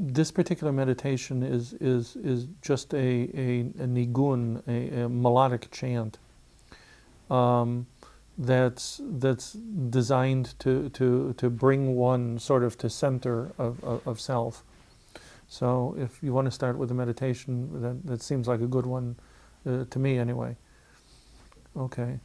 This particular meditation is just a nigun, a melodic chant that's designed to bring one sort of to center of self. So if you want to start with a meditation, that seems like a good one to me anyway. Okay.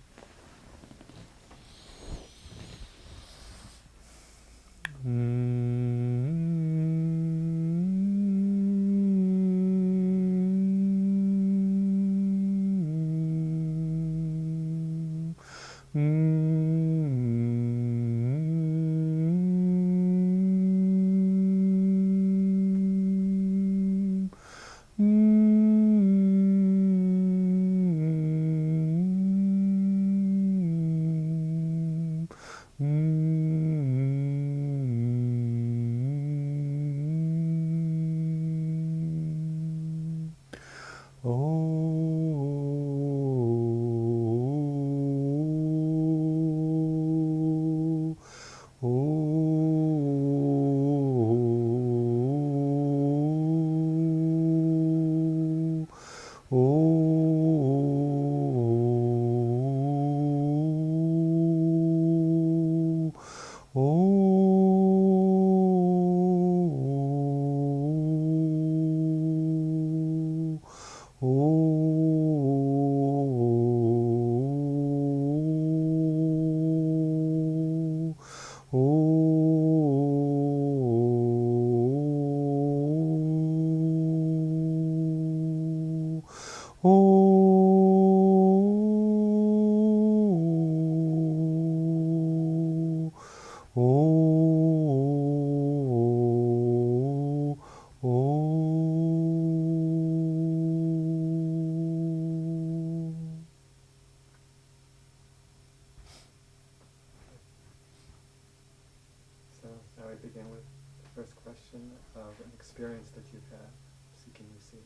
Now we begin with the first question of an experience that you've had seeking receiving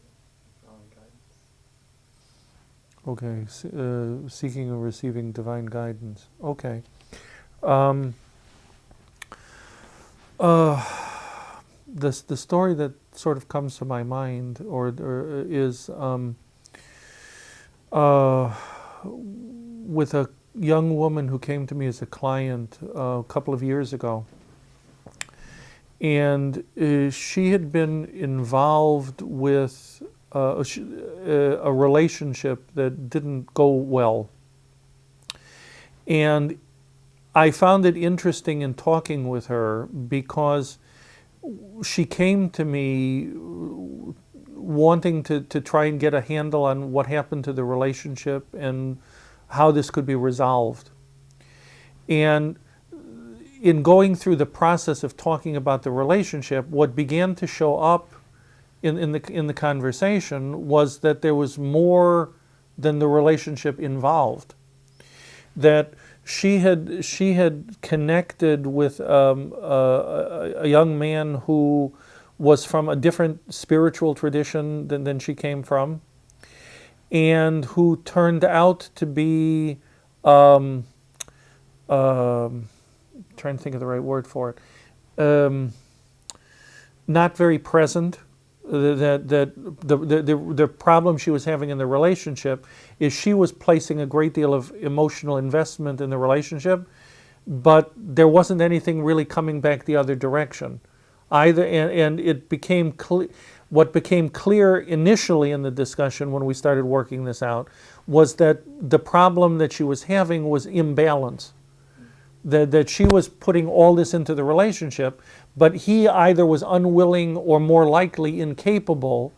divine guidance. Okay, seeking or receiving divine guidance. Okay. The story that sort of comes to my mind is with a young woman who came to me as a client a couple of years ago. And she had been involved with a relationship that didn't go well. And I found it interesting in talking with her because she came to me wanting to try and get a handle on what happened to the relationship and how this could be resolved. And in going through the process of talking about the relationship, what began to show up in the conversation was that there was more than the relationship involved. That she had connected with a young man who was from a different spiritual tradition than she came from, and who turned out to be trying to think of the right word for it, not very present. The problem she was having in the relationship is she was placing a great deal of emotional investment in the relationship, but there wasn't anything really coming back the other direction either. And it became what became clear initially in the discussion when we started working this out was that the problem that she was having was imbalance. That she was putting all this into the relationship, but he either was unwilling or more likely incapable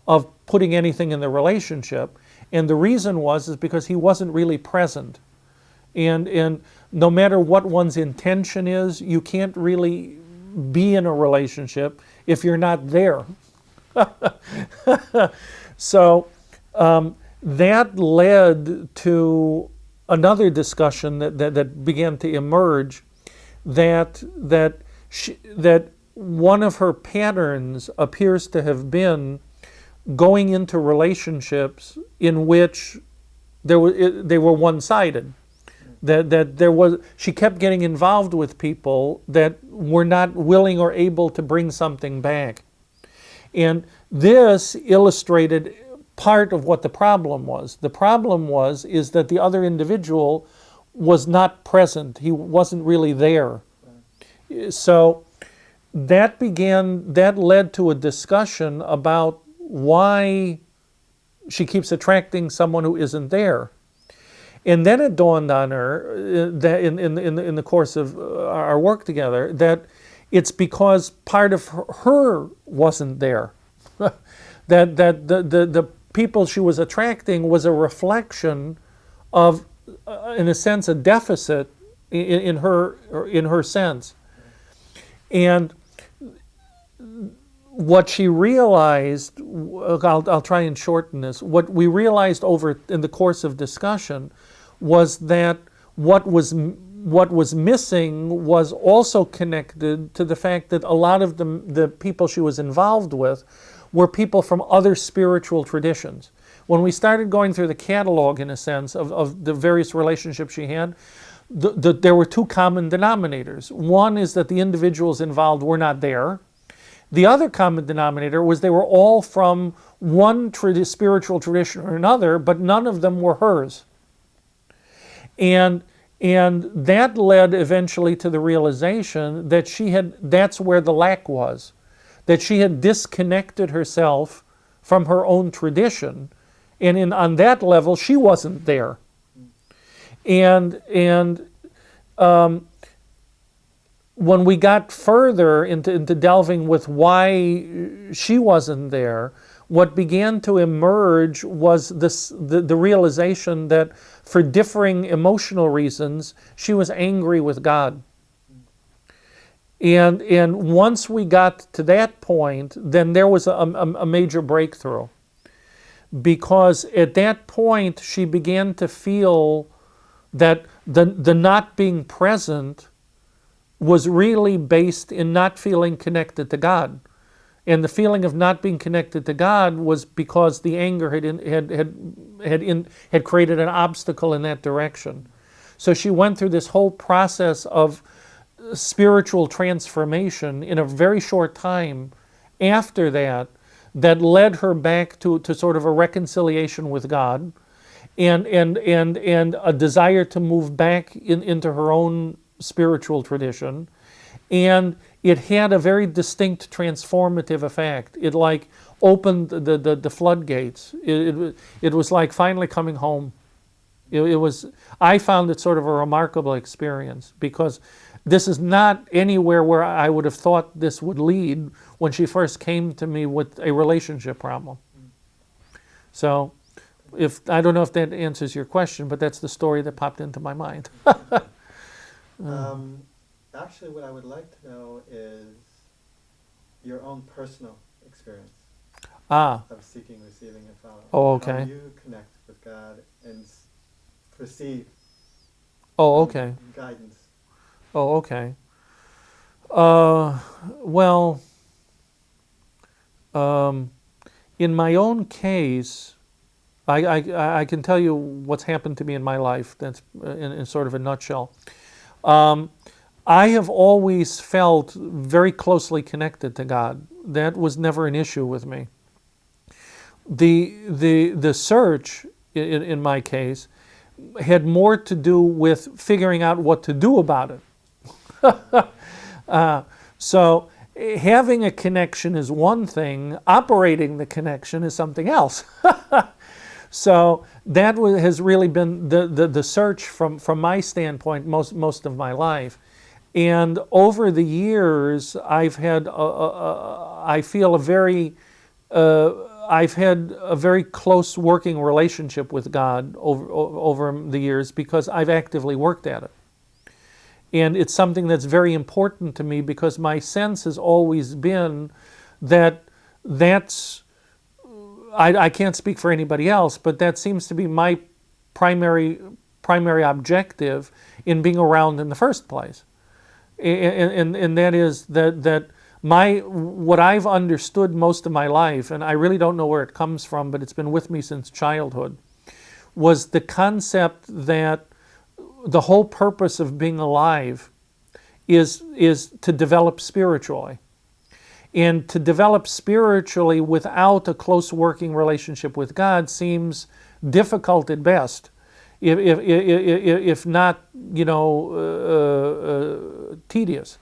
of putting anything in the relationship. And the reason is because he wasn't really present. And no matter what one's intention is, you can't really be in a relationship if you're not there. So that led to another discussion that began to emerge, that one of her patterns appears to have been going into relationships in which they were one-sided. She kept getting involved with people that were not willing or able to bring something back. And this illustrated part of what the problem was. The problem is that the other individual was not present. He wasn't really there. So that led to a discussion about why she keeps attracting someone who isn't there. And then it dawned on her that in the course of our work together that it's because part of her wasn't there. that the people she was attracting was a reflection of, in a sense, a deficit in her sense. And what she realized, I'll try and shorten this, what we realized over in the course of discussion was that what was missing was also connected to the fact that a lot of the people she was involved with were people from other spiritual traditions. When we started going through the catalog, in a sense, of the various relationships she had, there were two common denominators. One is that the individuals involved were not there. The other common denominator was they were all from one spiritual tradition or another, but none of them were hers. And that led eventually to the realization that that's where the lack was, that she had disconnected herself from her own tradition, and on that level she wasn't there. And when we got further into delving with why she wasn't there, what began to emerge was the realization that for differing emotional reasons, she was angry with God. And once we got to that point, then there was a major breakthrough. Because at that point, she began to feel that the not being present was really based in not feeling connected to God. And the feeling of not being connected to God was because the anger had created an obstacle in that direction. So she went through this whole process of spiritual transformation in a very short time after that led her back to sort of a reconciliation with God and a desire to move back into her own spiritual tradition. And it had a very distinct transformative effect. It like opened the floodgates. It was like finally coming home. I found it sort of a remarkable experience because this is not anywhere where I would have thought this would lead when she first came to me with a relationship problem. So I don't know if that answers your question, but that's the story that popped into my mind. Actually, what I would like to know is your own personal experience of seeking, receiving, and following. Oh, okay. How you connect with God and receive guidance. Oh, okay. Well, in my own case, I can tell you what's happened to me in my life. That's in sort of a nutshell. I have always felt very closely connected to God. That was never an issue with me. The search, in my case, had more to do with figuring out what to do about it. So having a connection is one thing, operating the connection is something else. So that has really been the search from my standpoint most of my life. And over the years, I've had I've had a very close working relationship with God over the years because I've actively worked at it. And it's something that's very important to me because my sense has always been that I can't speak for anybody else, but that seems to be my primary objective in being around in the first place. And that is that what I've understood most of my life, and I really don't know where it comes from, but it's been with me since childhood, was the concept that the whole purpose of being alive is to develop spiritually. And to develop spiritually without a close working relationship with God seems difficult at best, if not, tedious.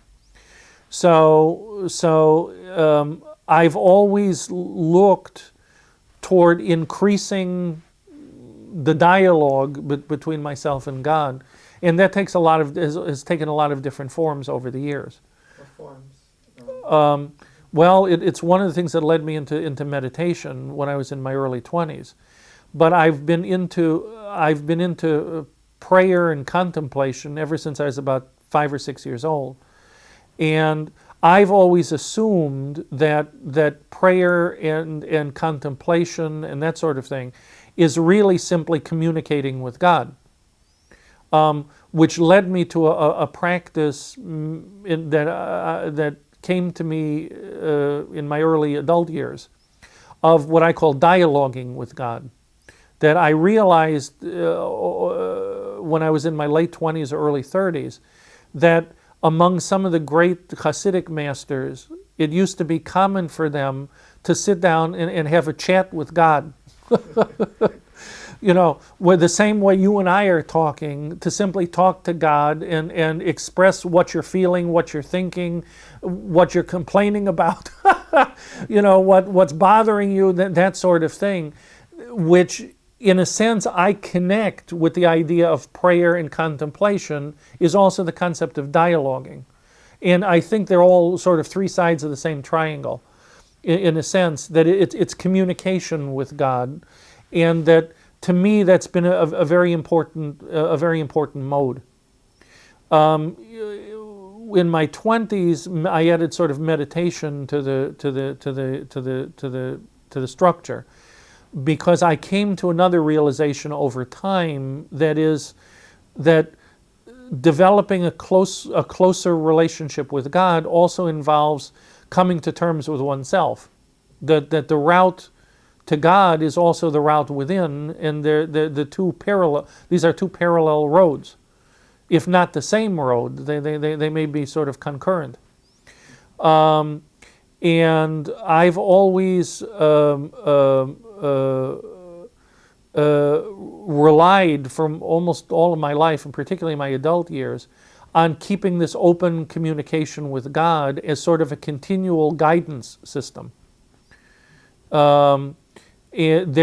So I've always looked toward increasing the dialogue between myself and God, and that takes has taken a lot of different forms over the years. What forms? Well, it's one of the things that led me into meditation when I was in my early 20s. But I've been into prayer and contemplation ever since I was about 5 or 6 years old. And I've always assumed that prayer and contemplation and that sort of thing is really simply communicating with God, which led me to a practice that came to me in my early adult years of what I call dialoguing with God. That I realized when I was in my late 20s or early 30s that among some of the great Hasidic masters, it used to be common for them to sit down and have a chat with God. Where the same way you and I are talking, to simply talk to God and express what you're feeling, what you're thinking, what you're complaining about, what's bothering you, that sort of thing, which in a sense I connect with the idea of prayer and contemplation is also the concept of dialoguing. And I think they're all sort of three sides of the same triangle, in a sense that it's communication with God, and that to me that's been a very important mode. In my 20s, I added sort of meditation to the structure, because I came to another realization over time, that is that developing a closer relationship with God also involves coming to terms with oneself. That the route to God is also the route within, and these are two parallel roads. If not the same road, they may be sort of concurrent. And I've always relied from almost all of my life, and particularly my adult years, on keeping this open communication with God as sort of a continual guidance system. There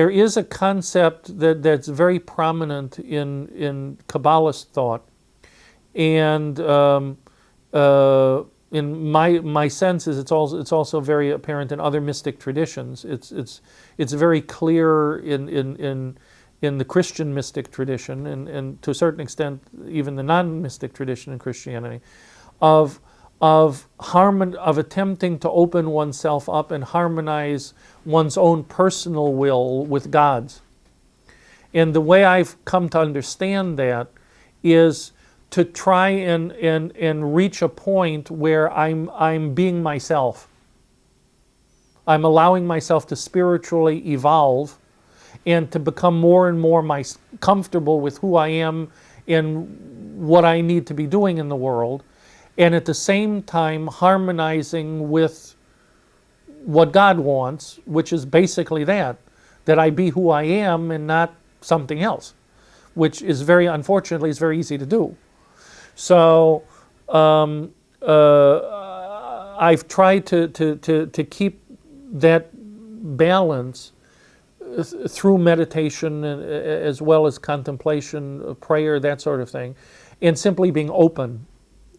is a concept that's very prominent in Kabbalist thought, and in my sense is it's also very apparent in other mystic traditions. It's very clear in the Christian mystic tradition, and to a certain extent even the non-mystic tradition in Christianity, of attempting to open oneself up and harmonize one's own personal will with God's. And the way I've come to understand that is to try and reach a point where I'm being myself. I'm allowing myself to spiritually evolve and to become more and more comfortable with who I am and what I need to be doing in the world, and at the same time harmonizing with what God wants, which is basically that I be who I am and not something else, which is unfortunately is very easy to do. So I've tried to keep that balance through meditation as well as contemplation, prayer, that sort of thing, and simply being open.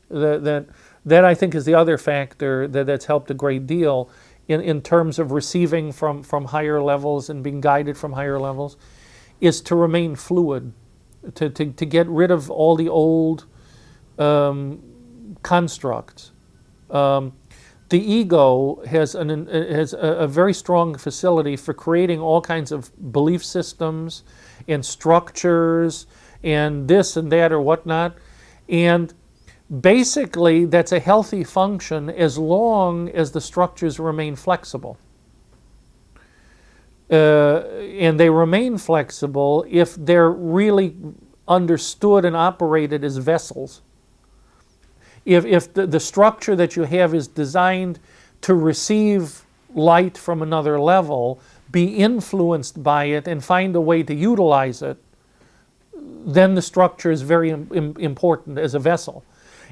That I think is the other factor that's helped a great deal in terms of receiving from higher levels and being guided from higher levels, is to remain fluid, to get rid of all the old constructs. The ego has a very strong facility for creating all kinds of belief systems and structures and this and that or whatnot, and basically that's a healthy function as long as the structures remain flexible. And they remain flexible if they're really understood and operated as vessels. If the structure that you have is designed to receive light from another level, be influenced by it, and find a way to utilize it, then the structure is very important as a vessel.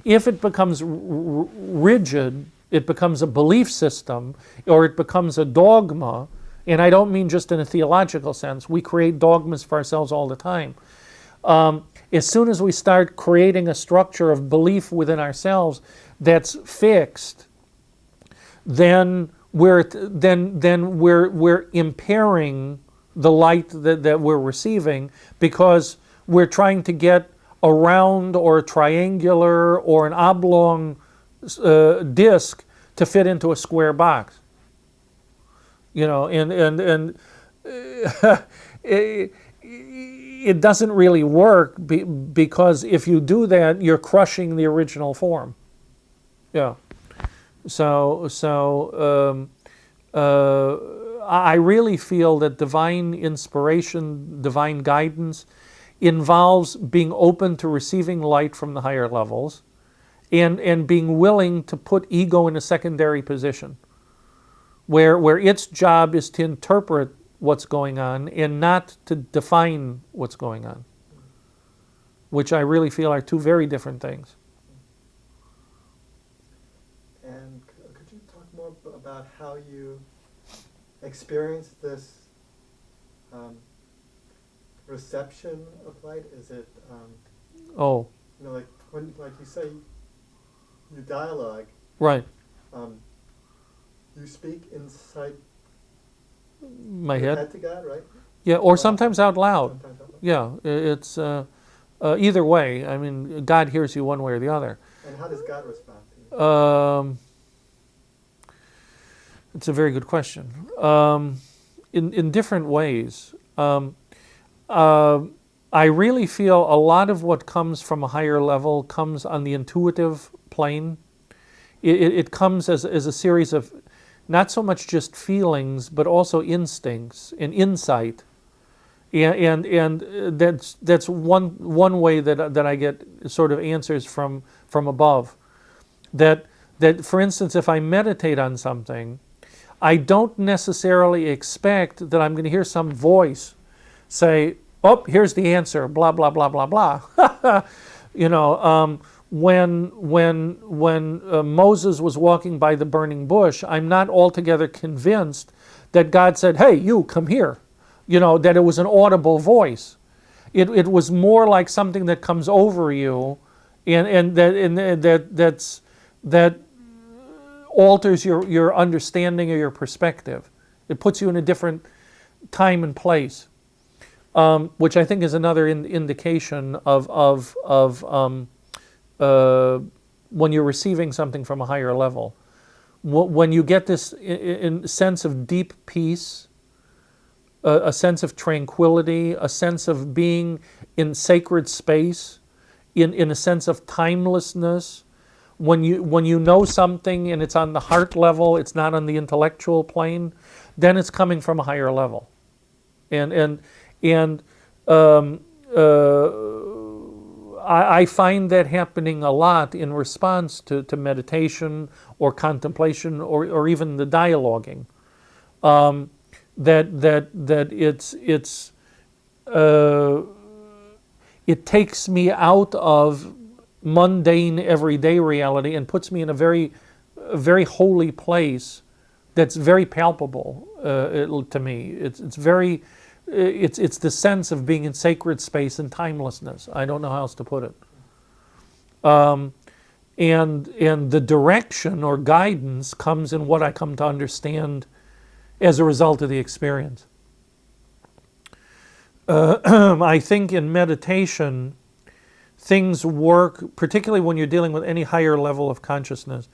If it becomes rigid, it becomes a belief system, or it becomes a dogma, and I don't mean just in a theological sense. We create dogmas for ourselves all the time. As soon as we start creating a structure of belief within ourselves that's fixed, then we're impairing the light that we're receiving, because we're trying to get a round or a triangular or an oblong disc to fit into a square box. And it doesn't really work, because if you do that, you're crushing the original form. Yeah. I really feel that divine inspiration, divine guidance, involves being open to receiving light from the higher levels, and being willing to put ego in a secondary position, where its job is to interpret what's going on and not to define what's going on, which I really feel are two very different things. And could you talk more about how you experience this reception of light? Is it, like when, like you say, you dialogue, right? You speak inside my head to God, right? Yeah, or sometimes out loud. Sometimes out loud. Yeah, it's either way. I mean, God hears you one way or the other. And how does God respond to you? It's a very good question. In different ways. I really feel a lot of what comes from a higher level comes on the intuitive plane. It comes as a series of not so much just feelings, but also instincts and insight. And that's one way that I get sort of answers from above. That for instance, if I meditate on something, I don't necessarily expect that I'm going to hear some voice say, "Oh, here's the answer," blah blah blah blah blah. When Moses was walking by the burning bush, I'm not altogether convinced that God said, "Hey, you come here." That it was an audible voice. It was more like something that comes over you, and that alters your understanding or your perspective. It puts you in a different time and place, which I think is another indication of when you're receiving something from a higher level. When you get this sense of deep peace, a sense of tranquility, a sense of being in sacred space, in a sense of timelessness. When you know something and it's on the heart level, it's not on the intellectual plane, then it's coming from a higher level. I find that happening a lot in response to meditation or contemplation or even the dialoguing. That it takes me out of mundane everyday reality and puts me in a very holy place that's very palpable to me. It's the sense of being in sacred space and timelessness. I don't know how else to put it. And the direction or guidance comes in what I come to understand as a result of the experience. I think in meditation, things work, particularly when you're dealing with any higher level of consciousness,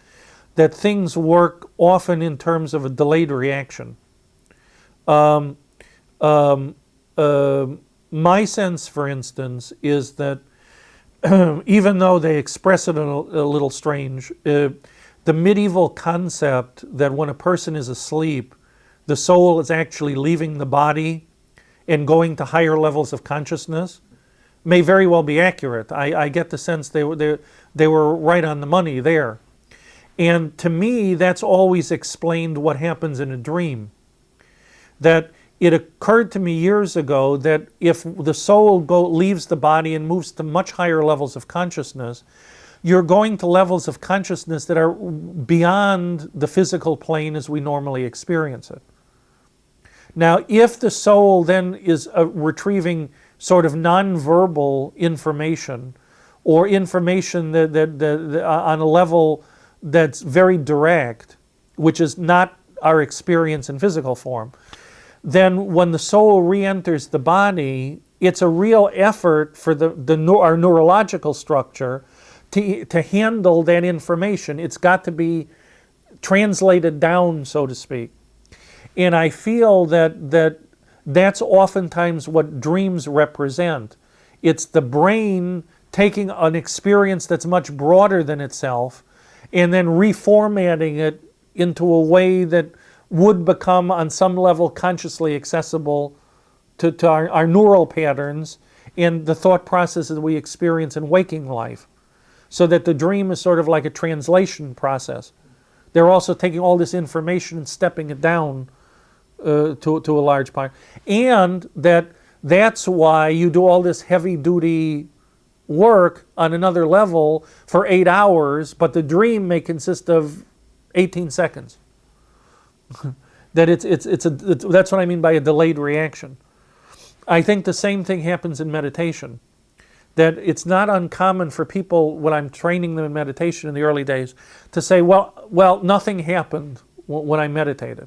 that things work often in terms of a delayed reaction. My sense, for instance, is that even though they express it a little strange, the medieval concept that when a person is asleep, the soul is actually leaving the body and going to higher levels of consciousness may very well be accurate. I get the sense they were right on the money there. And to me, that's always explained what happens in a dream. That it occurred to me years ago that if the soul leaves the body and moves to much higher levels of consciousness, you're going to levels of consciousness that are beyond the physical plane as we normally experience it. Now, if the soul then is retrieving sort of nonverbal information, or information that on a level that's very direct, which is not our experience in physical form, then when the soul re-enters the body, it's a real effort for our neurological structure to handle that information. It's got to be translated down, so to speak. And I feel that's oftentimes what dreams represent. It's the brain taking an experience that's much broader than itself and then reformatting it into a way that would become on some level consciously accessible to our neural patterns and the thought processes that we experience in waking life. So that the dream is sort of like a translation process. They're also taking all this information and stepping it down to a large part. And that's why you do all this heavy-duty work on another level for 8 hours, but the dream may consist of 18 seconds. That's what I mean by a delayed reaction. I think the same thing happens in meditation. That it's not uncommon for people, when I'm training them in meditation in the early days, to say, well, nothing happened when I meditated.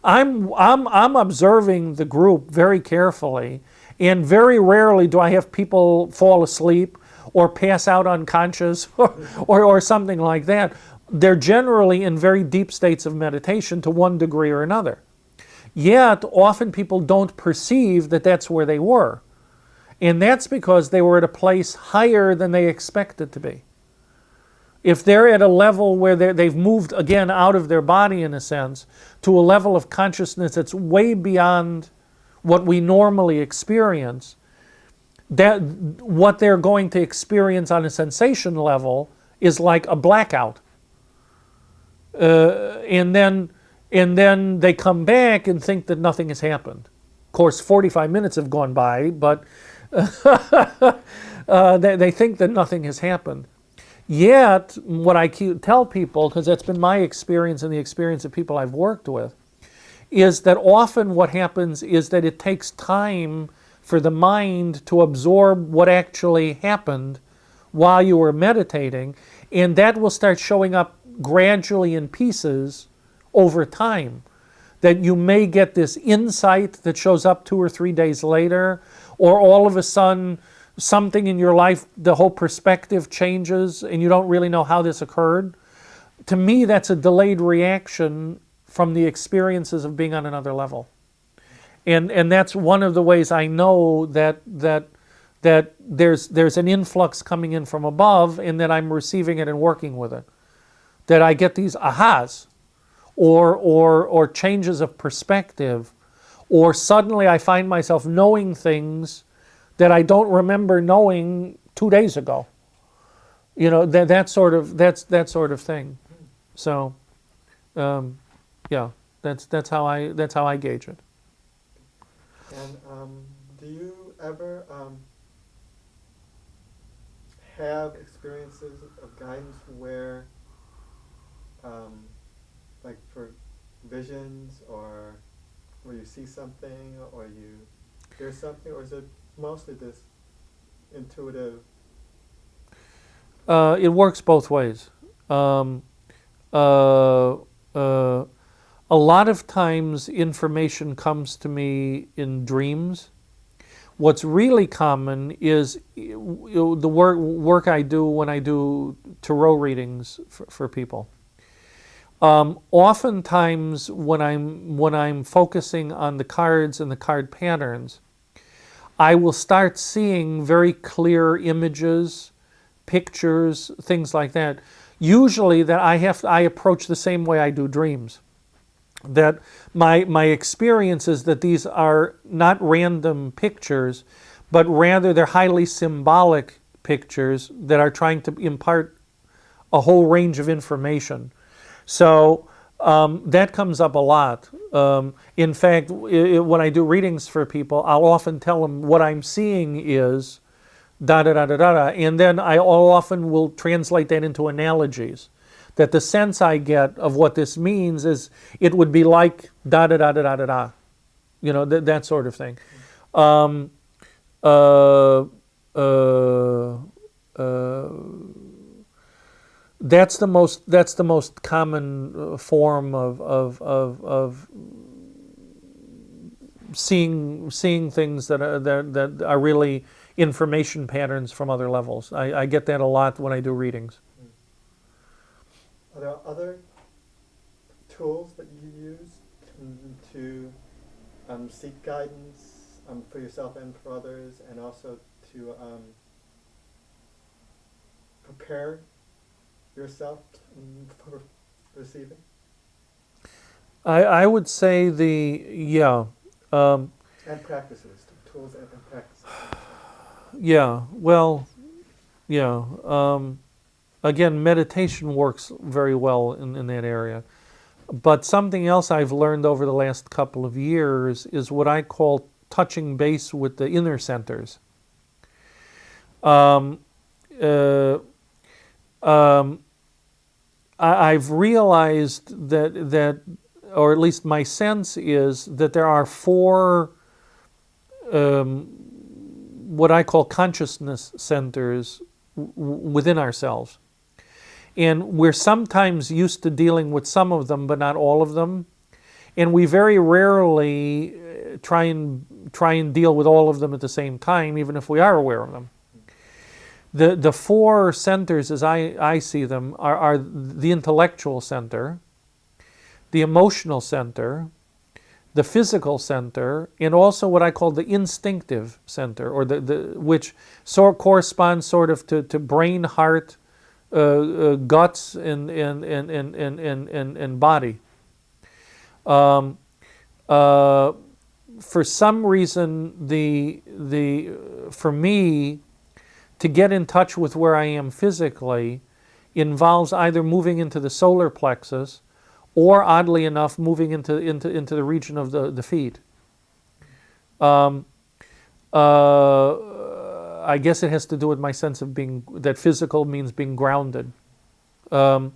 I'm observing the group very carefully, and very rarely do I have people fall asleep or pass out unconscious or something like that. They're generally in very deep states of meditation to one degree or another. Yet, often people don't perceive that that's where they were. And that's because they were at a place higher than they expected to be. If they're at a level where they've moved again out of their body, in a sense, to a level of consciousness that's way beyond what we normally experience, that what they're going to experience on a sensation level is like a blackout. And then they come back and think that nothing has happened. Of course, 45 minutes have gone by, but they think that nothing has happened. Yet, what I tell people, because that's been my experience and the experience of people I've worked with, is that often what happens is that it takes time for the mind to absorb what actually happened while you were meditating, and that will start showing up gradually in pieces over time. That you may get this insight that shows up 2 or 3 days later, or all of a sudden something in your life, the whole perspective changes and you don't really know how this occurred. To me, that's a delayed reaction from the experiences of being on another level. And that's one of the ways I know that there's an influx coming in from above and that I'm receiving it and working with it. That I get these ahas, or changes of perspective, or suddenly I find myself knowing things that I don't remember knowing 2 days ago. You know, that sort of thing. So, yeah, that's how I gauge it. And do you ever have experiences of guidance where, like for visions, or where you see something, or you hear something, or is it mostly this intuitive? It works both ways. A lot of times information comes to me in dreams. What's really common is the work I do when I do tarot readings for people. Oftentimes when I'm focusing on the cards and the card patterns, I will start seeing very clear images, pictures, things like that. Usually that I approach the same way I do dreams. That my experience is that these are not random pictures, but rather they're highly symbolic pictures that are trying to impart a whole range of information. So that comes up a lot. In fact, when I do readings for people, I'll often tell them what I'm seeing is da da da da da da, and then I often will translate that into analogies. That the sense I get of what this means is it would be like da da da da da da da, you know, that sort of thing. That's the most common form of seeing things that are really information patterns from other levels. I get that a lot when I do readings. Are there other tools that you use to seek guidance for yourself and for others, and also to prepare yourself for receiving? I would say and practices, tools and practices. Yeah, well, yeah. Again, meditation works very well in that area. But something else I've learned over the last couple of years is what I call touching base with the inner centers. I've realized that, or at least my sense is that there are four what I call consciousness centers within ourselves. And we're sometimes used to dealing with some of them, but not all of them. And we very rarely try and deal with all of them at the same time, even if we are aware of them. The four centers, as I see them, are the intellectual center, the emotional center, the physical center, and also what I call the instinctive center, or which corresponds sort of to brain, heart, guts, and body. For some reason, for me, to get in touch with where I am physically involves either moving into the solar plexus, or oddly enough, moving into the region of the feet. I guess it has to do with my sense of that physical means being grounded. The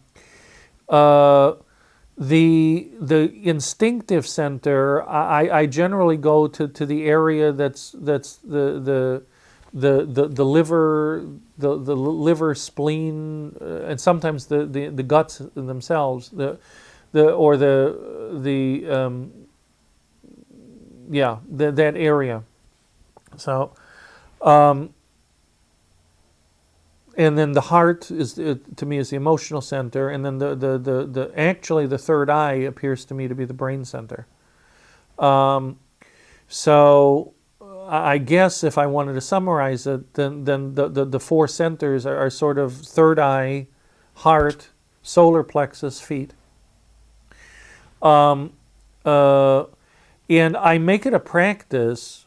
instinctive center, I generally go to the area that's the liver, the liver, spleen, and sometimes the guts themselves, that area. So, and then the heart is to me is the emotional center, and then actually the third eye appears to me to be the brain center. So I guess if I wanted to summarize it, then the four centers are sort of third eye, heart, solar plexus, feet. And I make it a practice,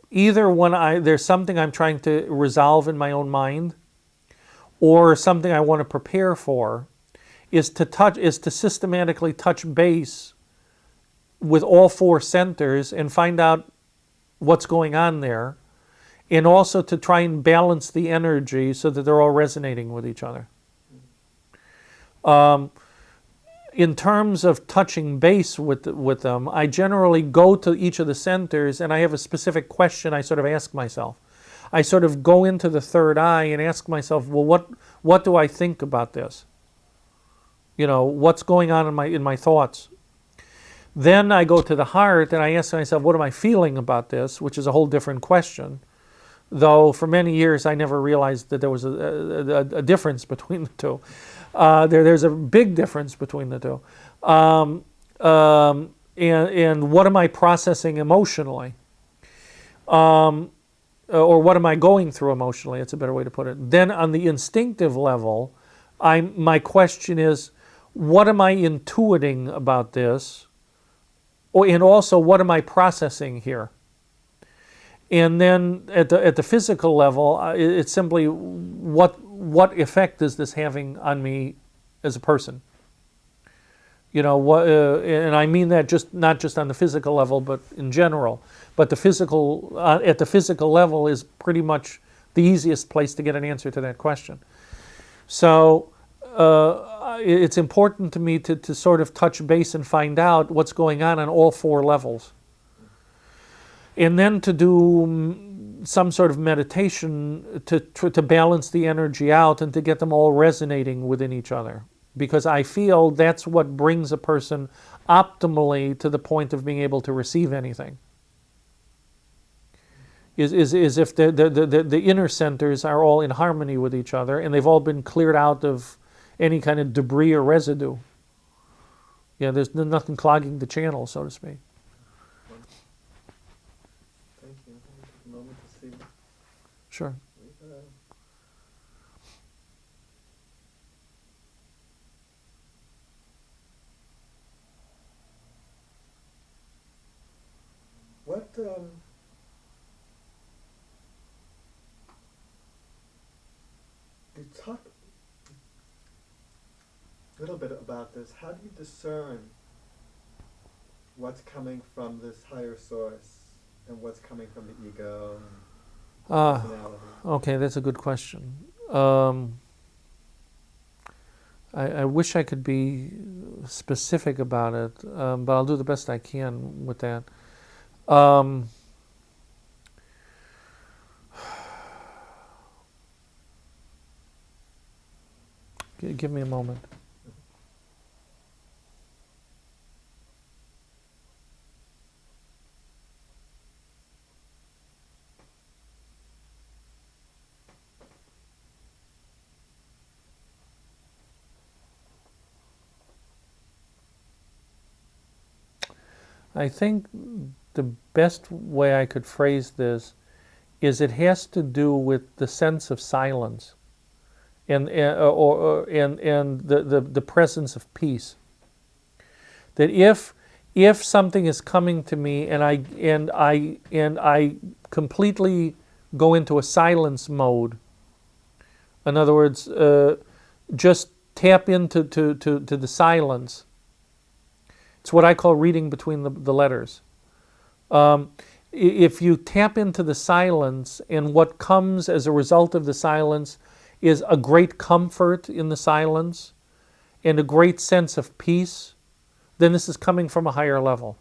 either when there's something I'm trying to resolve in my own mind, or something I want to prepare for, is to systematically touch base with all four centers and find out what's going on there, and also to try and balance the energy so that they're all resonating with each other. In terms of touching base with them, I generally go to each of the centers and I have a specific question I sort of ask myself. I sort of go into the third eye and ask myself, well, what do I think about this? You know, what's going on in my thoughts? Then I go to the heart and I ask myself, what am I feeling about this? Which is a whole different question. Though for many years I never realized that there was a difference between the two. There's a big difference between the two. And what am I processing emotionally? Or what am I going through emotionally? It's a better way to put it. Then on the instinctive level, my question is, what am I intuiting about this? And also, what am I processing here? And then at the physical level, it's simply what what effect is this having on me as a person? You know, and I mean that not just on the physical level, but in general. But the physical, at the physical level, is pretty much the easiest place to get an answer to that question. So it's important to me to sort of touch base and find out what's going on all four levels. And then to do some sort of meditation to balance the energy out and to get them all resonating within each other. Because I feel that's what brings a person optimally to the point of being able to receive anything. Is if the inner centers are all in harmony with each other and they've all been cleared out of any kind of debris or residue. Yeah, there's nothing clogging the channel, so to speak. Thank you. I'll take a moment to see. Sure. What you talk a little bit about this. How do you discern what's coming from this higher source and what's coming from the ego and personality? Okay, that's a good question. I wish I could be specific about it, but I'll do the best I can with that. Give me a moment. I think the best way I could phrase this is it has to do with the sense of silence and the presence of peace. That if something is coming to me and I completely go into a silence mode, in other words, just tap into the silence. It's what I call reading between the letters. If you tap into the silence and what comes as a result of the silence is a great comfort in the silence and a great sense of peace, then this is coming from a higher level.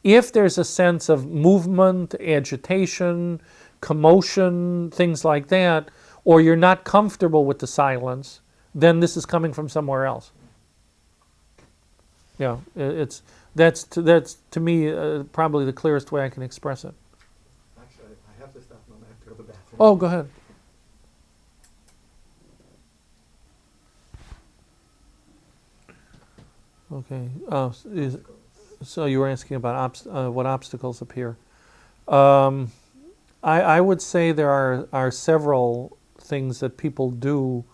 If there's a sense of movement, agitation, commotion, things like that, or you're not comfortable with the silence, then this is coming from somewhere else. Yeah, that's to me probably the clearest way I can express it. Actually, I have to stop a moment. I have to go to the bathroom. Oh, go ahead. Okay. So you were asking about what obstacles appear. I would say there are several things that people do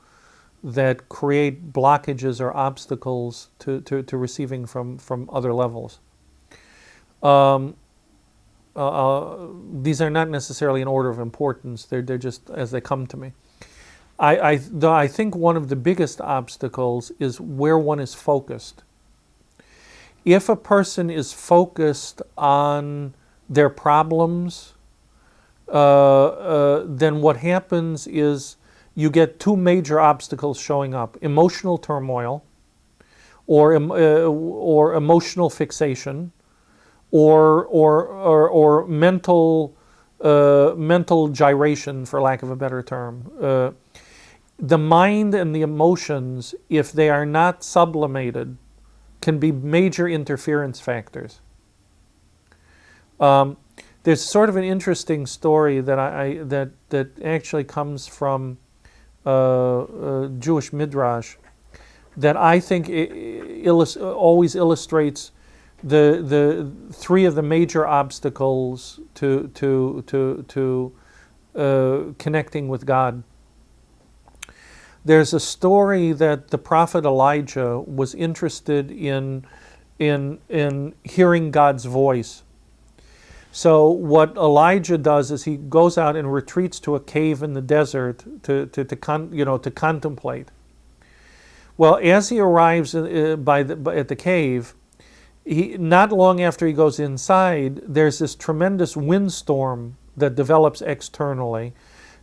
that create blockages or obstacles to receiving from other levels. These are not necessarily in order of importance. They're just as they come to me. I think one of the biggest obstacles is where one is focused. If a person is focused on their problems, then what happens is you get two major obstacles showing up: emotional turmoil, or emotional fixation, or mental gyration, for lack of a better term. The mind and the emotions, if they are not sublimated, can be major interference factors. There's sort of an interesting story that that actually comes from Jewish midrash that I think always illustrates the three of the major obstacles to connecting with God. There's a story that the prophet Elijah was interested in hearing God's voice. So what Elijah does is he goes out and retreats to a cave in the desert to contemplate. Well, as he arrives at the cave, not long after he goes inside, there's this tremendous windstorm that develops externally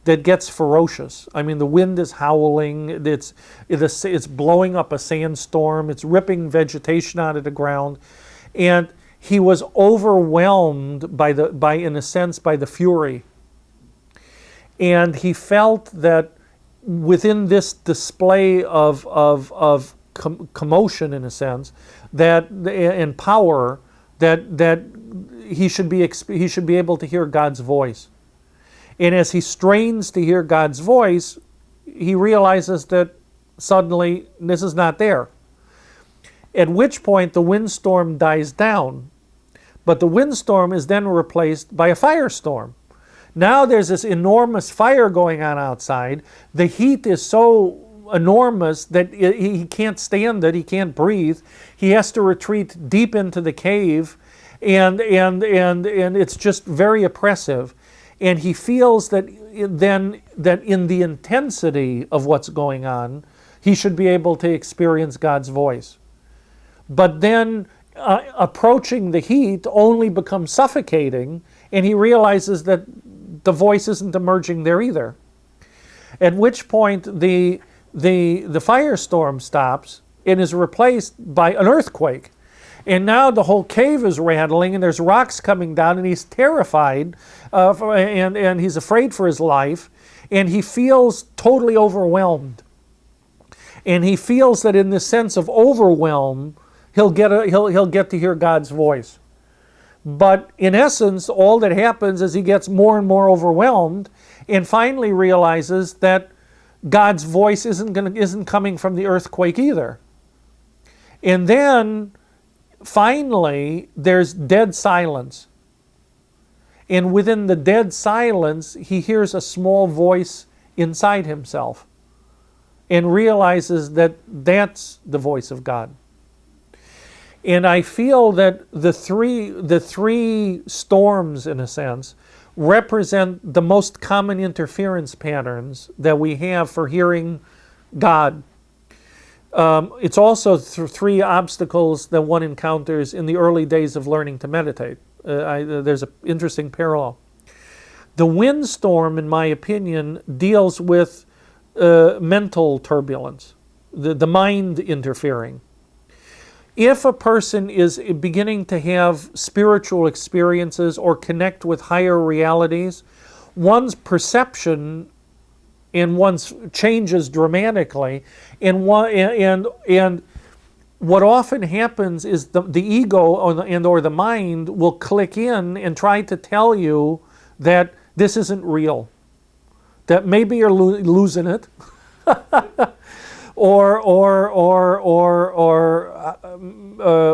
that gets ferocious. I mean, the wind is howling, it's blowing up a sandstorm, it's ripping vegetation out of the ground, and he was overwhelmed in a sense by the fury. And he felt that within this display of commotion, in a sense, and power, that he should be able to hear God's voice. And as he strains to hear God's voice, he realizes that suddenly this is not there. At which point the windstorm dies down, but the windstorm is then replaced by a firestorm. Now there's this enormous fire going on outside. The heat is so enormous that he can't stand it, he can't breathe. He has to retreat deep into the cave, and it's just very oppressive. And he feels that then that in the intensity of what's going on, he should be able to experience God's voice. But then approaching the heat only becomes suffocating, and he realizes that the voice isn't emerging there either. At which point the firestorm stops and is replaced by an earthquake. And now the whole cave is rattling, and there's rocks coming down, and he's terrified, and he's afraid for his life, and he feels totally overwhelmed. And he feels that in this sense of overwhelm, he'll get to hear God's voice. But in essence, all that happens is he gets more and more overwhelmed, and finally realizes that God's voice isn't coming from the earthquake either. And then finally, there's dead silence. And within the dead silence, he hears a small voice inside himself and realizes that that's the voice of God. And I feel that the three storms, in a sense, represent the most common interference patterns that we have for hearing God. It's also three obstacles that one encounters in the early days of learning to meditate. There's an interesting parallel. The windstorm, in my opinion, deals with mental turbulence, the mind interfering. If a person is beginning to have spiritual experiences or connect with higher realities, one's perception and one's changes dramatically, and what often happens is the ego or the mind will click in and try to tell you that this isn't real, that maybe you're losing it, or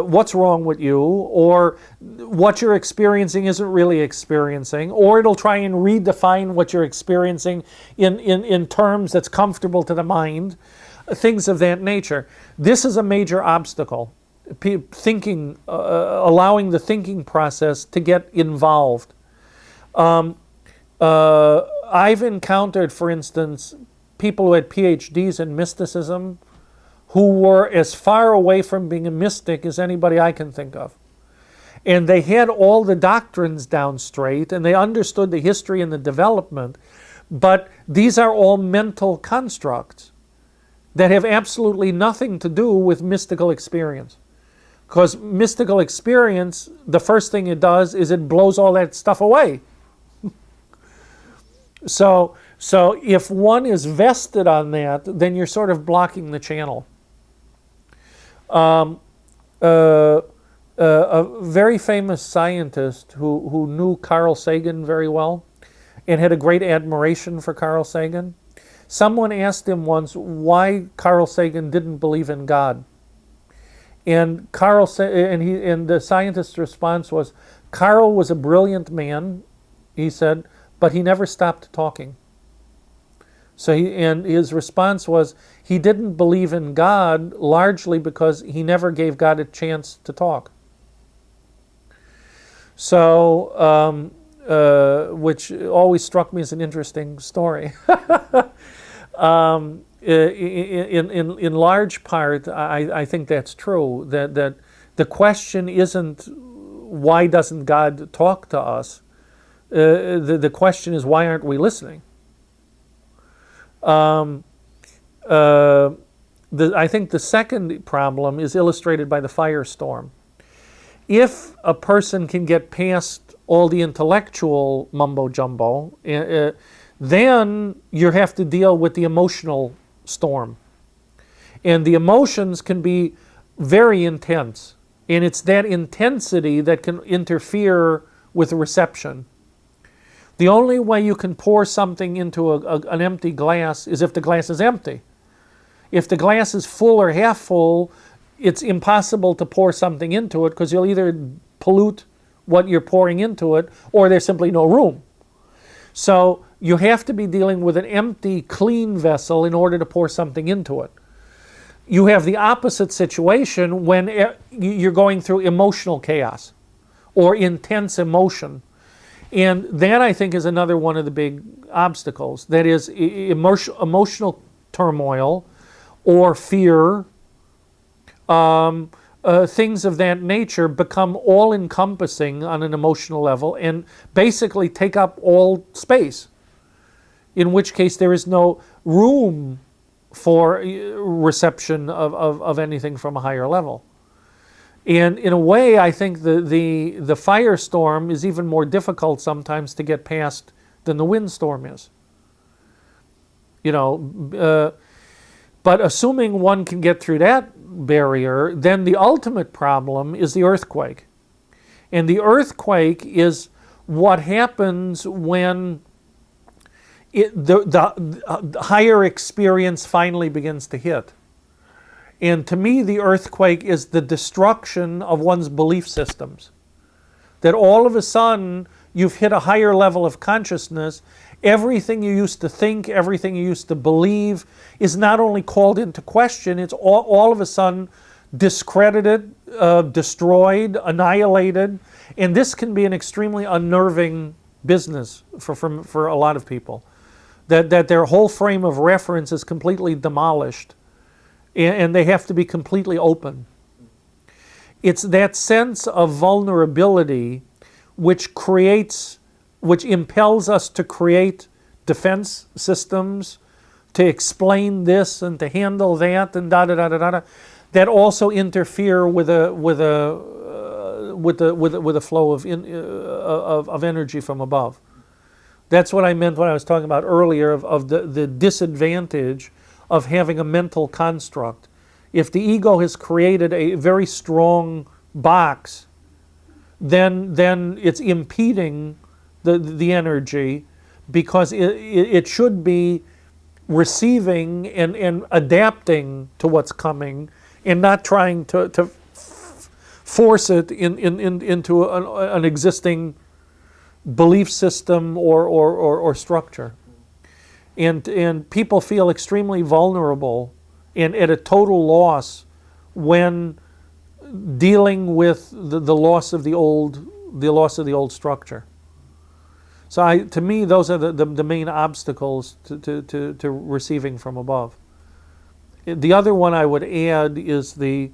what's wrong with you, or what you're experiencing isn't really experiencing, or it'll try and redefine what you're experiencing in terms that's comfortable to the mind, things of that nature. This is a major obstacle, thinking, allowing the thinking process to get involved. I've encountered, for instance, people who had PhDs in mysticism who were as far away from being a mystic as anybody I can think of. And they had all the doctrines down straight, and they understood the history and the development, but these are all mental constructs that have absolutely nothing to do with mystical experience. Because mystical experience, the first thing it does is it blows all that stuff away. So if one is vested on that, then you're sort of blocking the channel. A very famous scientist who knew Carl Sagan very well and had a great admiration for Carl Sagan, someone asked him once why Carl Sagan didn't believe in God. And the scientist's response was, Carl was a brilliant man, he said, but he never stopped talking. And his response was, he didn't believe in God largely because he never gave God a chance to talk. So, which always struck me as an interesting story. In large part, I think that's true. That the question isn't why doesn't God talk to us. The question is why aren't we listening? I think the second problem is illustrated by the firestorm. If a person can get past all the intellectual mumbo jumbo, then you have to deal with the emotional storm. And the emotions can be very intense. And it's that intensity that can interfere with reception. The only way you can pour something into an empty glass is if the glass is empty. If the glass is full or half full, it's impossible to pour something into it because you'll either pollute what you're pouring into it or there's simply no room. So you have to be dealing with an empty, clean vessel in order to pour something into it. You have the opposite situation when you're going through emotional chaos or intense emotion. And that, I think, is another one of the big obstacles. That is, emotional turmoil or fear, things of that nature become all-encompassing on an emotional level and basically take up all space, in which case there is no room for reception of anything from a higher level. And in a way, I think the firestorm is even more difficult sometimes to get past than the windstorm is. But assuming one can get through that barrier, then the ultimate problem is the earthquake. And the earthquake is what happens when the higher experience finally begins to hit. And to me, the earthquake is the destruction of one's belief systems. That all of a sudden, you've hit a higher level of consciousness. Everything you used to think, everything you used to believe is not only called into question, it's all of a sudden discredited, destroyed, annihilated. And this can be an extremely unnerving business for a lot of people. That their whole frame of reference is completely demolished. And they have to be completely open. It's that sense of vulnerability which impels us to create defense systems, to explain this and to handle that and da-da-da-da-da, that also interfere with a flow of energy from above. That's what I meant when I was talking about earlier of the disadvantage of having a mental construct. If the ego has created a very strong box, then it's impeding the energy, because it should be receiving and adapting to what's coming and not trying to force it into an existing belief system or structure. And people feel extremely vulnerable and at a total loss when dealing with the loss of the old structure. So to me, those are the main obstacles to receiving from above. The other one I would add is the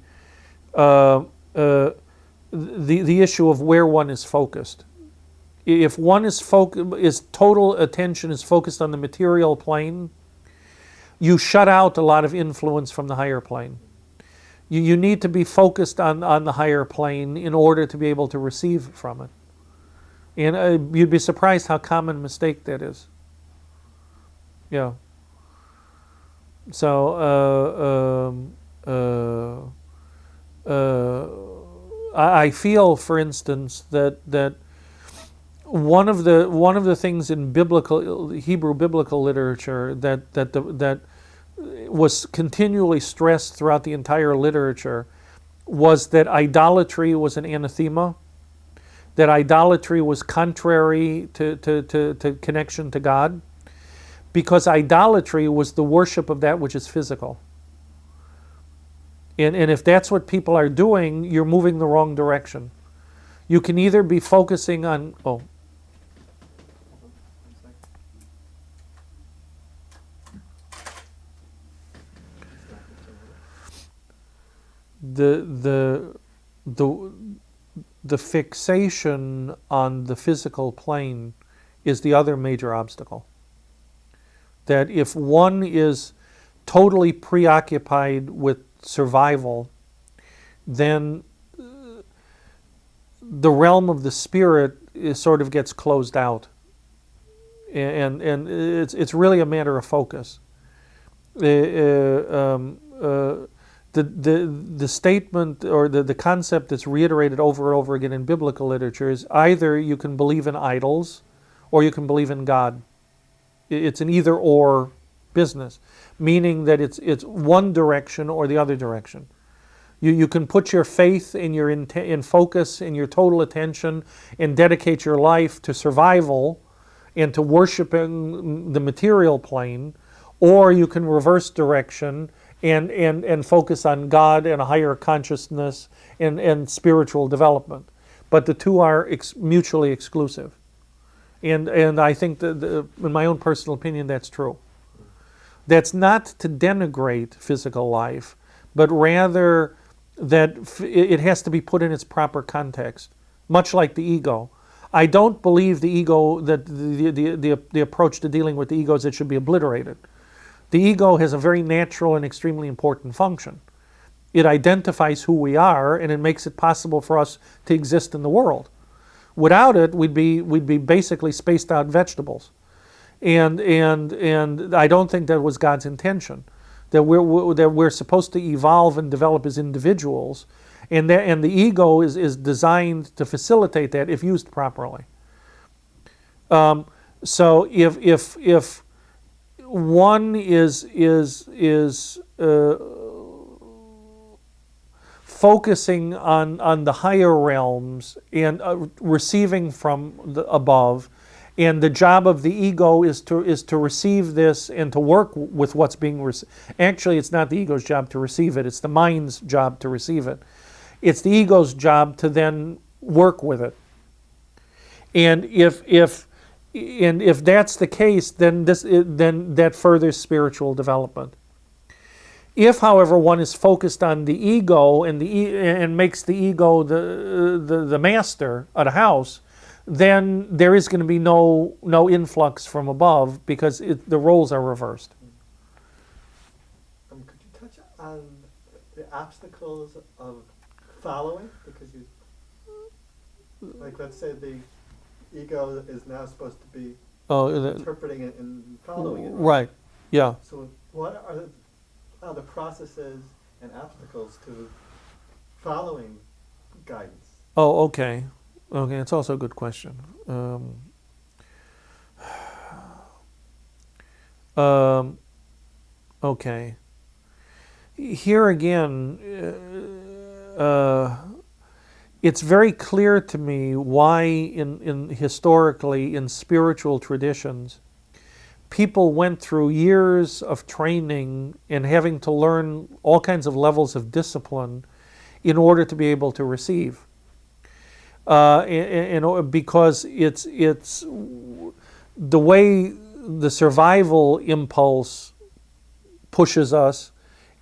issue of where one is focused. If one total attention is focused on the material plane, you shut out a lot of influence from the higher plane. You need to be focused on the higher plane in order to be able to receive from it. And you'd be surprised how common a mistake that is. Yeah. So I feel, for instance, that one of the things in Hebrew biblical literature that was continually stressed throughout the entire literature was that idolatry was an anathema, that idolatry was contrary to connection to God, because idolatry was the worship of that which is physical. And if that's what people are doing, you're moving the wrong direction. You can either be focusing on, the fixation on the physical plane is the other major obstacle. That if one is totally preoccupied with survival, then the realm of the spirit sort of gets closed out, and it's really a matter of focus. The statement or the concept that's reiterated over and over again in biblical literature is either you can believe in idols or you can believe in God. It's an either or business, meaning that it's one direction or the other direction. You can put your faith and your in focus and your total attention and dedicate your life to survival and to worshiping the material plane, or you can reverse direction and focus on God and a higher consciousness and spiritual development. But the two are mutually exclusive. And I think that, in my own personal opinion, that's true. That's not to denigrate physical life, but rather that it has to be put in its proper context, much like the ego. I don't believe the ego, that the approach to dealing with the ego is it should be obliterated. The ego has a very natural and extremely important function. It identifies who we are, and it makes it possible for us to exist in the world. Without it, we'd be basically spaced out vegetables, and I don't think that was God's intention. That we're supposed to evolve and develop as individuals, and the ego is designed to facilitate that if used properly. So if one is focusing on the higher realms and receiving from the above, and the job of the ego is to receive this and to work with what's being received. Actually, it's not the ego's job to receive it, it's the mind's job to receive it. It's the ego's job to then work with it. And if that's the case, then that furthers spiritual development. If, however, one is focused on the ego and makes the ego the master of the house, then there is going to be no influx from above, because the roles are reversed. Could you touch on the obstacles of following? Because let's say the ego is now supposed to be interpreting it and following it. Right. Yeah. So what are the processes and obstacles to following guidance? Oh, okay. Okay, it's also a good question. Okay. Here again, it's very clear to me why in historically in spiritual traditions people went through years of training and having to learn all kinds of levels of discipline in order to be able to receive. Because it's the way the survival impulse pushes us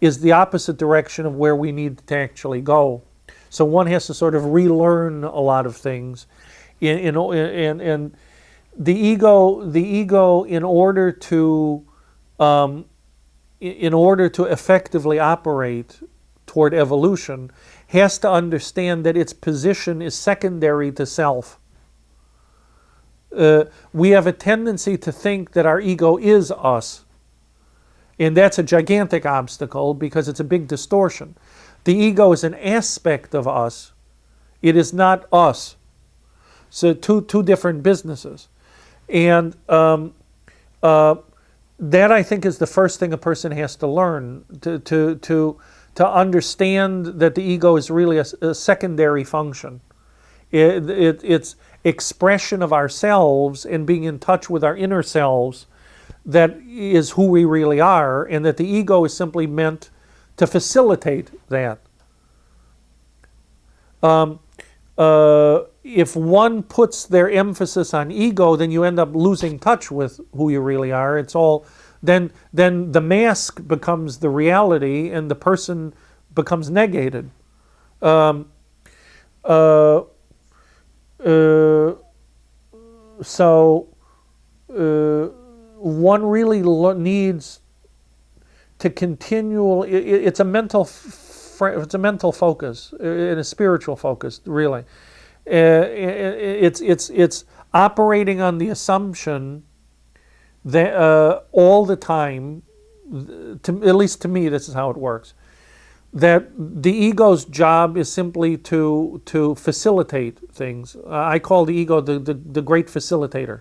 is the opposite direction of where we need to actually go. So one has to sort of relearn a lot of things, and the ego in order to effectively operate toward evolution has to understand that its position is secondary to self. We have a tendency to think that our ego is us, and that's a gigantic obstacle because it's a big distortion. The ego is an aspect of us. It is not us. So two different businesses. And that, I think, is the first thing a person has to learn, to understand that the ego is really a secondary function. It's expression of ourselves and being in touch with our inner selves that is who we really are, and that the ego is simply meant to facilitate that. if one puts their emphasis on ego, then you end up losing touch with who you really are. It's all then the mask becomes the reality, and the person becomes negated. Um, uh, uh, so one really needs to it's a mental focus and a spiritual focus, really. It's operating on the assumption that all the time, at least to me, this is how it works, that the ego's job is simply to facilitate things. I call the ego the great facilitator.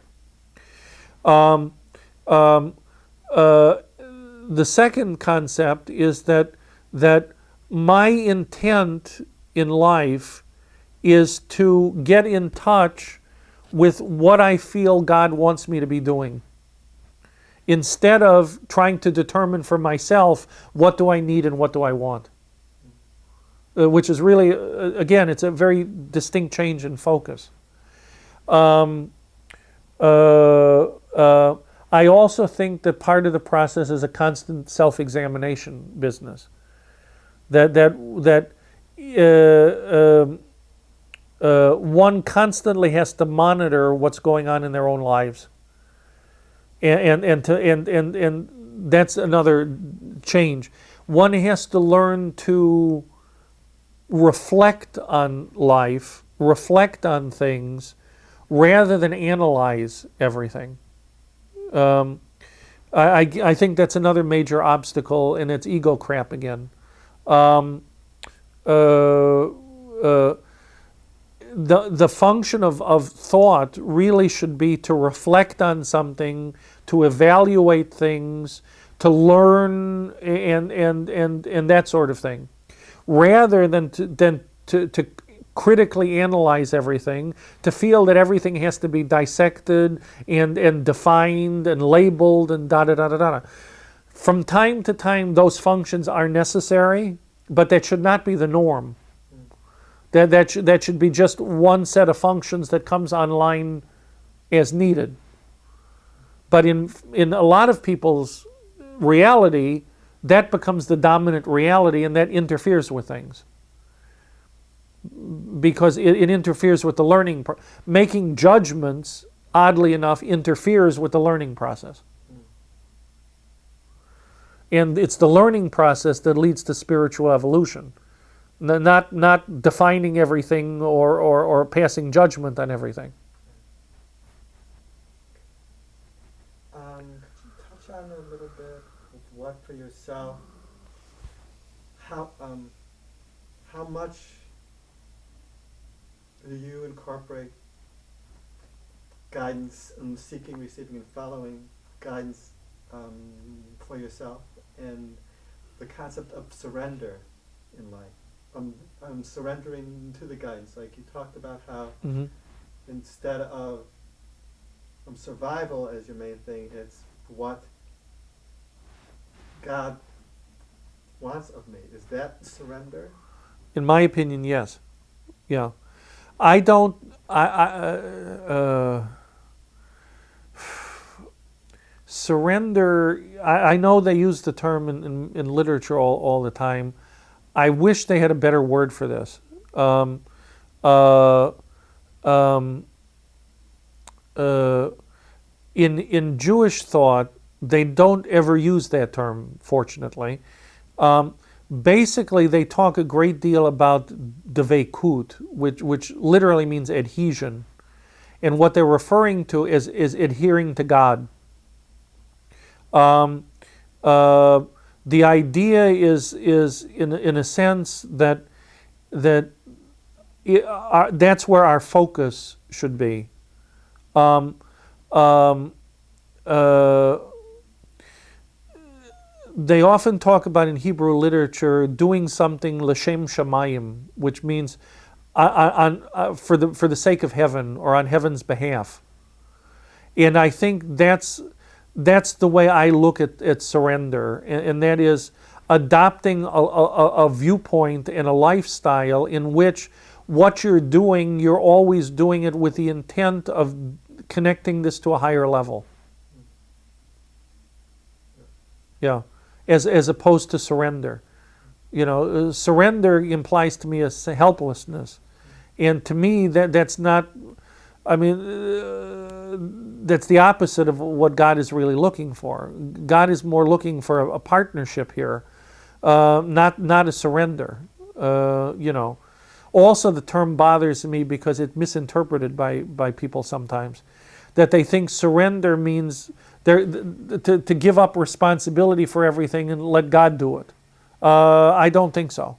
The second concept is that my intent in life is to get in touch with what I feel God wants me to be doing, instead of trying to determine for myself what do I need and what do I want. Which is really, again, it's a very distinct change in focus. I also think that part of the process is a constant self-examination business. One constantly has to monitor what's going on in their own lives, and that's another change. One has to learn to reflect on life, reflect on things, rather than analyze everything. I think that's another major obstacle, and it's ego crap again. The function of thought really should be to reflect on something, to evaluate things, to learn, and that sort of thing, rather than to critically analyze everything, to feel that everything has to be dissected and defined and labeled and da-da-da-da-da. From time to time, those functions are necessary, but that should not be the norm. That should be just one set of functions that comes online as needed. But in a lot of people's reality, that becomes the dominant reality, and that interferes with things. Because it interferes with the learning. Making judgments, oddly enough, interferes with the learning process. And it's the learning process that leads to spiritual evolution. Not defining everything or passing judgment on everything. Could you touch on a little bit of what for yourself, how much do you incorporate guidance and seeking, receiving, and following guidance for yourself, and the concept of surrender in life? Surrendering to the guidance, like you talked about how instead of survival as your main thing, it's what God wants of me. Is that surrender? In my opinion, yes. Yeah. Surrender, I know they use the term in literature all the time. I wish they had a better word for this. In Jewish thought, they don't ever use that term, fortunately. Basically, they talk a great deal about devekut, which literally means adhesion. And what they're referring to is adhering to God. The idea is in a sense that that's where our focus should be. They often talk about in Hebrew literature doing something l'shem shamayim, which means for the sake of heaven or on heaven's behalf. And I think that's the way I look at surrender, and that is adopting a viewpoint and a lifestyle in which what you're doing, you're always doing it with the intent of connecting this to a higher level. Yeah, as opposed to surrender. Surrender implies to me a helplessness, and to me that's not. I mean, that's the opposite of what God is really looking for. God is more looking for a partnership here, not a surrender. Also, the term bothers me because it's misinterpreted by people sometimes, that they think surrender means to give up responsibility for everything and let God do it. I don't think so.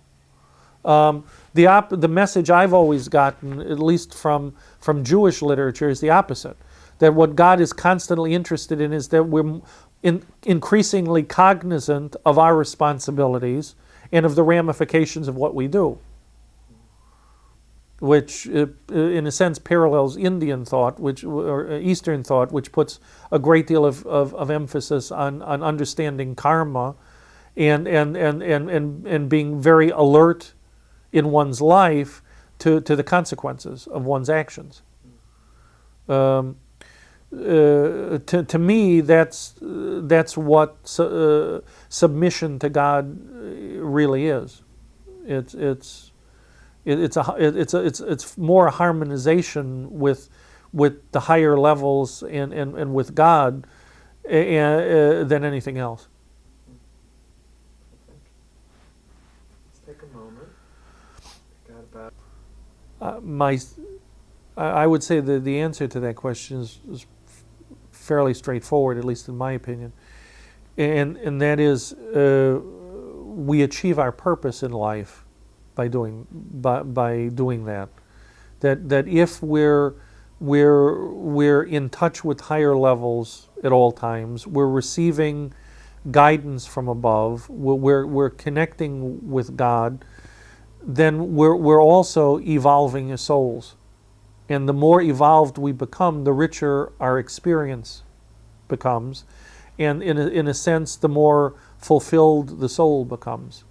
The message I've always gotten, at least from Jewish literature, is the opposite. That what God is constantly interested in is that we're increasingly cognizant of our responsibilities and of the ramifications of what we do, which in a sense parallels Indian thought, or Eastern thought, which puts a great deal of emphasis on understanding karma and being very alert in one's life to the consequences of one's actions. To me, that's what submission to God really is. It's more harmonization with the higher levels and with God than anything else. Let's take a moment. I would say the answer to that question is fairly straightforward, at least in my opinion, and that is we achieve our purpose in life by doing that. That if we're in touch with higher levels at all times, we're receiving guidance from above, we're connecting with God, then we're also evolving as souls. And the more evolved we become, the richer our experience becomes. And in a sense, the more fulfilled the soul becomes.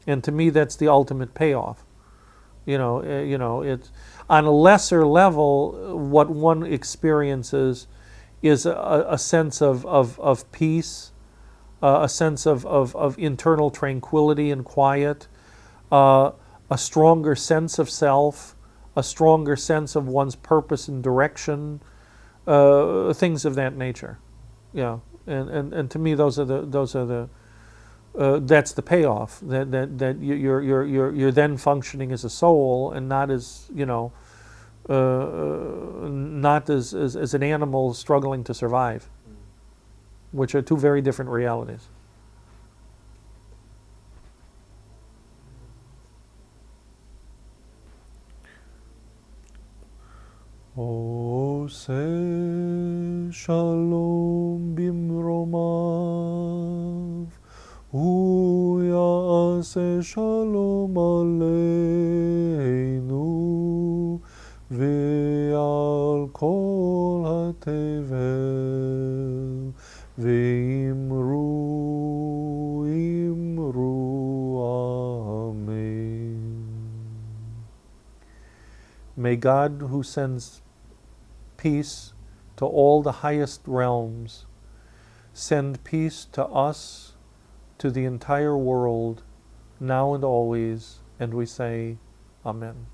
And to me, that's the ultimate payoff. It's on a lesser level, what one experiences is a sense of peace, a sense of internal tranquility and quiet, a stronger sense of self, a stronger sense of one's purpose and direction, things of that nature. Yeah, and to me, that's the payoff. That you're then functioning as a soul and not as not as an animal struggling to survive, which are two very different realities. Ose shalom bimromav, hu ya'ase shalom aleinu, ve'al kol hatevel, ve'imru amen. May God, who sends peace to all the highest realms, send peace to us, to the entire world, now and always, and we say, Amen.